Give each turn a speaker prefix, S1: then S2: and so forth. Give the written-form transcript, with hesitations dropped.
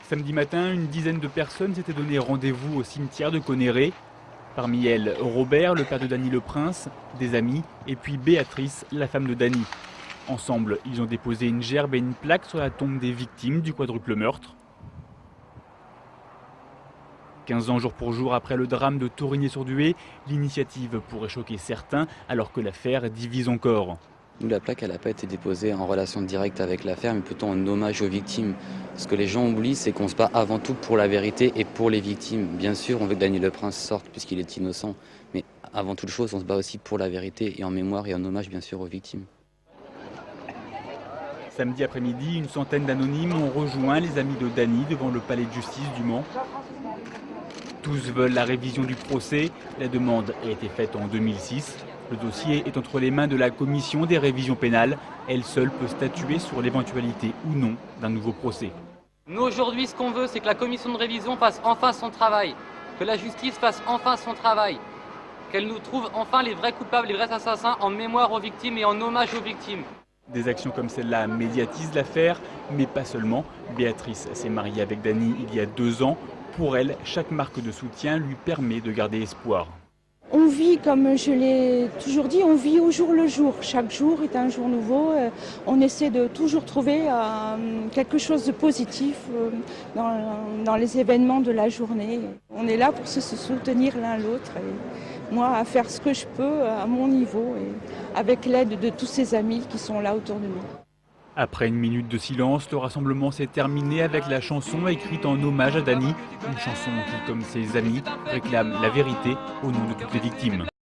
S1: Samedi matin, une dizaine de personnes s'étaient donné rendez-vous au cimetière de Connerré. Parmi elles, Robert, le père de Dany le Prince, des amis, et puis Béatrice, la femme de Dany. Ensemble, ils ont déposé une gerbe et une plaque sur la tombe des victimes du quadruple meurtre. 15 ans jour pour jour après le drame de Torigné-sur-Dué, l'initiative pourrait choquer certains alors que l'affaire divise encore.
S2: Nous, la plaque, elle n'a pas été déposée en relation directe avec l'affaire, mais plutôt en hommage aux victimes. Ce que les gens oublient, c'est qu'on se bat avant tout pour la vérité et pour les victimes. Bien sûr, on veut que Dany le Prince sorte puisqu'il est innocent, mais avant toute chose, on se bat aussi pour la vérité et en mémoire et en hommage, bien sûr, aux victimes.
S1: Samedi après-midi, une centaine d'anonymes ont rejoint les amis de Dany devant le palais de justice du Mans. Tous veulent la révision du procès. La demande a été faite en 2006. Le dossier est entre les mains de la commission des révisions pénales. Elle seule peut statuer sur l'éventualité ou non d'un nouveau procès.
S3: Nous aujourd'hui, ce qu'on veut, c'est que la commission de révision fasse enfin son travail, que la justice fasse enfin son travail, qu'elle nous trouve enfin les vrais coupables, les vrais assassins en mémoire aux victimes et en hommage aux victimes.
S1: Des actions comme celle-là médiatisent l'affaire, mais pas seulement. Béatrice s'est mariée avec Dany il y a 2 ans. Pour elle, chaque marque de soutien lui permet de garder espoir.
S4: On vit, comme je l'ai toujours dit, on vit au jour le jour. Chaque jour est un jour nouveau. On essaie de toujours trouver quelque chose de positif dans les événements de la journée. On est là pour se soutenir l'un l'autre. Et moi, à faire ce que je peux à mon niveau, et avec l'aide de tous ces amis qui sont là autour de nous.
S1: Après une minute de silence, le rassemblement s'est terminé avec la chanson écrite en hommage à Dany. Une chanson qui, comme ses amis, réclame la vérité au nom de toutes les victimes.